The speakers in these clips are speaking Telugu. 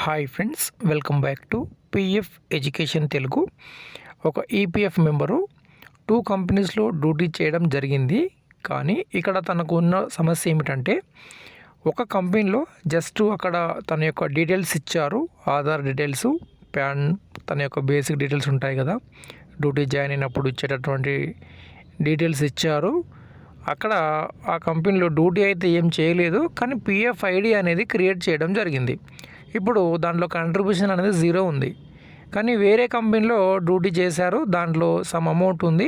Hi friends, welcome back to PF education Telugu. ఒక ఈపీఎఫ్ మెంబరు 2 కంపెనీస్లో డ్యూటీ చేయడం జరిగింది. కానీ ఇక్కడ తనకు ఉన్న సమస్య ఏమిటంటే, ఒక కంపెనీలో జస్ట్ అక్కడ తన యొక్క డీటెయిల్స్ ఇచ్చారు. ఆధార్ డీటెయిల్స్, ప్యాన్, తన యొక్క బేసిక్ డీటెయిల్స్ ఉంటాయి కదా, డ్యూటీ జాయిన్ అయినప్పుడు ఇచ్చేటటువంటి డీటెయిల్స్ ఇచ్చారు. అక్కడ ఆ కంపెనీలో డ్యూటీ అయితే ఏం చేయలేదు, కానీ పిఎఫ్ ఐడి అనేది క్రియేట్ చేయడం జరిగింది. ఇప్పుడు దాంట్లో కంట్రిబ్యూషన్ అనేది 0 ఉంది. కానీ వేరే కంపెనీలో డ్యూటీ చేశారు, దాంట్లో సమ్ అమౌంట్ ఉంది.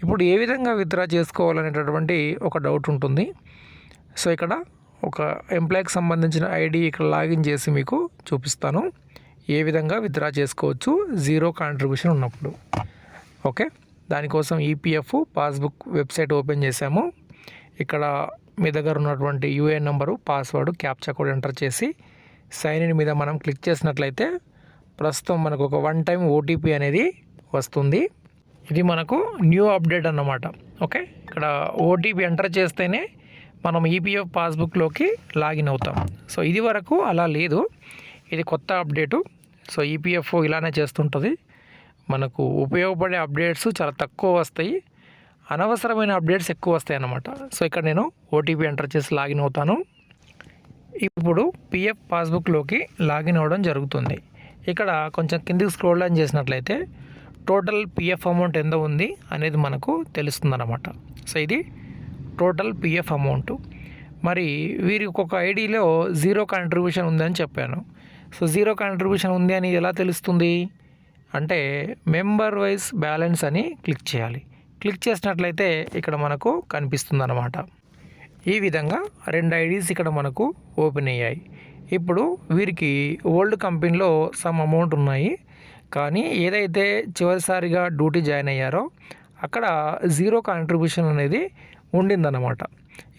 ఇప్పుడు ఏ విధంగా విత్డ్రా చేసుకోవాలనేటటువంటి ఒక డౌట్ ఉంటుంది. సో ఇక్కడ ఒక ఎంప్లాయ్కి సంబంధించిన ఐడి ఇక్కడ లాగిన్ చేసి మీకు చూపిస్తాను, ఏ విధంగా విత్డ్రా చేసుకోవచ్చు 0 కాంట్రిబ్యూషన్ ఉన్నప్పుడు. ఓకే, దానికోసం ఈపీఎఫ్ పాస్బుక్ వెబ్సైట్ ఓపెన్ చేసాము. ఇక్కడ మీ దగ్గర ఉన్నటువంటి UAN number, password, captcha code enter చేసి సైన్ ఇన్ మీద మనం క్లిక్ చేసినట్లయితే ప్రస్తుతం మనకు ఒక 1 టైం ఓటీపీ అనేది వస్తుంది. ఇది మనకు న్యూ అప్డేట్ అన్నమాట. ఓకే, ఇక్కడ ఓటీపీ ఎంటర్ చేస్తేనే మనం ఈపీఎఫ్ పాస్బుక్లోకి లాగిన్ అవుతాం. సో ఇది వరకు అలా లేదు, ఇది కొత్త అప్డేటు. సో ఈపీఎఫ్ ఇలానే చేస్తుంటుంది. మనకు ఉపయోగపడే అప్డేట్స్ చాలా తక్కువ వస్తాయి, అనవసరమైన అప్డేట్స్ ఎక్కువ వస్తాయి అన్నమాట. సో ఇక్కడ నేను ఓటీపీ ఎంటర్ చేసి లాగిన్ అవుతాను. ఇప్పుడు పిఎఫ్ పాస్బుక్లోకి లాగిన్ అవ్వడం జరుగుతుంది. ఇక్కడ కొంచెం కిందికి స్క్రోల్ డౌన్ చేసినట్లయితే టోటల్ పిఎఫ్ అమౌంట్ ఎంత ఉంది అనేది మనకు తెలుస్తుందన్నమాట. సో ఇది టోటల్ పిఎఫ్ అమౌంట్. మరి వీరికి ఒక ఐడిలో 0 కాంట్రిబ్యూషన్ ఉందని చెప్పాను. సో 0 కాంట్రిబ్యూషన్ ఉంది అని ఎలా తెలుస్తుంది అంటే, మెంబర్ వైజ్ బ్యాలెన్స్ అని క్లిక్ చేయాలి. క్లిక్ చేసినట్లయితే ఇక్కడ మనకు కనిపిస్తుంది అన్నమాట. ఈ విధంగా 2 ఐడీస్ ఇక్కడ మనకు ఓపెన్ అయ్యాయి. ఇప్పుడు వీరికి ఓల్డ్ కంపెనీలో సమ్ అమౌంట్ ఉన్నాయి, కానీ ఏదైతే చివరిసారిగా డ్యూటీ జాయిన్ అయ్యారో అక్కడ 0 కాంట్రిబ్యూషన్ అనేది ఉండిందన్నమాట.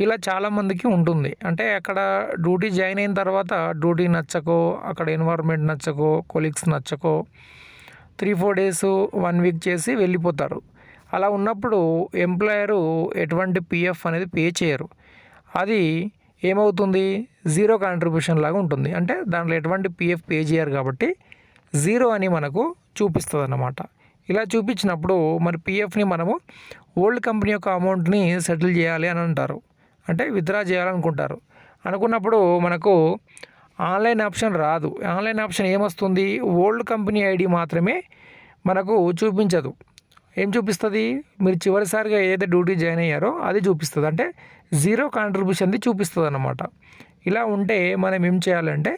ఇలా చాలామందికి ఉంటుంది. అంటే అక్కడ డ్యూటీ జాయిన్ అయిన తర్వాత డ్యూటీ నచ్చకో, అక్కడ ఎన్వైర్న్మెంట్ నచ్చకో, కొలీగ్స్ నచ్చకో 3-4 డేస్ 1 వీక్ చేసి వెళ్ళిపోతారు. అలా ఉన్నప్పుడు ఎంప్లాయరు ఎటువంటి పిఎఫ్ అనేది పే చేయరు. అది ఏమవుతుంది, 0 కాంట్రిబ్యూషన్ లాగా ఉంటుంది. అంటే దాంట్లో ఎటువంటి పిఎఫ్ పే చేయరు కాబట్టి 0 అని మనకు చూపిస్తుంది అన్నమాట. ఇలా చూపించినప్పుడు మరి పిఎఫ్ని మనము ఓల్డ్ కంపెనీ యొక్క అమౌంట్ని సెటిల్ చేయాలి అని అంటారు, అంటే విత్డ్రా చేయాలనుకుంటారు. అనుకున్నప్పుడు మనకు ఆన్లైన్ ఆప్షన్ రాదు. ఆన్లైన్ ఆప్షన్ ఏమొస్తుంది, ఓల్డ్ కంపెనీ ఐడి మాత్రమే మనకు చూపించదు. ఏం చూపిస్తుంది, మీరు చివరిసారిగా ఏదైతే డ్యూటీ జాయిన్ అయ్యారో అది చూపిస్తుంది, అంటే 0 కాంట్రిబ్యూషన్ది చూపిస్తుంది అన్నమాట. ఇలా ఉంటే మనం ఏం చేయాలంటే,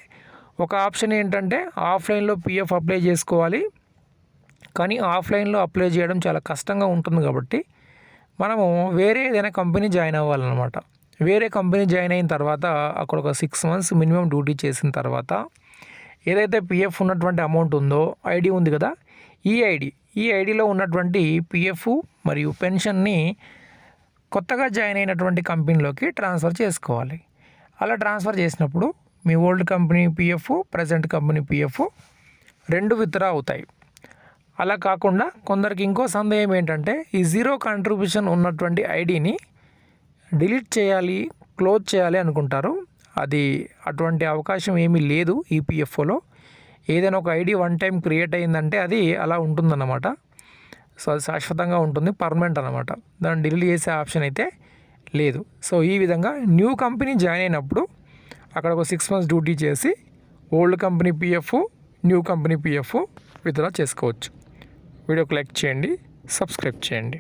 ఒక ఆప్షన్ ఏంటంటే ఆఫ్లైన్లో పిఎఫ్ అప్లై చేసుకోవాలి. కానీ ఆఫ్లైన్లో అప్లై చేయడం చాలా కష్టంగా ఉంటుంది కాబట్టి మనము వేరే ఏదైనా కంపెనీ జాయిన్ అవ్వాలన్నమాట. వేరే కంపెనీ జాయిన్ అయిన తర్వాత అక్కడ ఒక 6 months మినిమం డ్యూటీ చేసిన తర్వాత ఏదైతే పిఎఫ్ ఉన్నటువంటి అమౌంట్ ఉందో, ఐడి ఉంది కదా, ఈ ఐడిలో ఉన్నటువంటి పిఎఫ్ మరియు పెన్షన్ని కొత్తగా జాయిన్ అయినటువంటి కంపెనీలోకి ట్రాన్స్ఫర్ చేసుకోవాలి. అలా ట్రాన్స్ఫర్ చేసినప్పుడు మీ old company PF, present company PF 2 withdraw అవుతాయి. అలా కాకుండా కొందరికి ఇంకో సందేహం ఏంటంటే, ఈ 0 కాంట్రిబ్యూషన్ ఉన్నటువంటి ఐడిని డిలీట్ చేయాలి, క్లోజ్ చేయాలి అనుకుంటారు. అది అటువంటి అవకాశం ఏమీ లేదు ఈపీఎఫ్ఓలో. ఏదైనా ఒక ఐడి 1 టైం క్రియేట్ అయిందంటే అది అలా ఉంటుందన్నమాట. సో అది శాశ్వతంగా ఉంటుంది, పర్మనెంట్ అనమాట. దాన్ని డిలీట్ చేసే ఆప్షన్ అయితే లేదు. సో ఈ విధంగా న్యూ కంపెనీ జాయిన్ అయినప్పుడు అక్కడ ఒక 6 months డ్యూటీ చేసి old company PF, new company PF withdraw చేసుకోవచ్చు. వీడియోకి లైక్ చేయండి, సబ్స్క్రైబ్ చేయండి.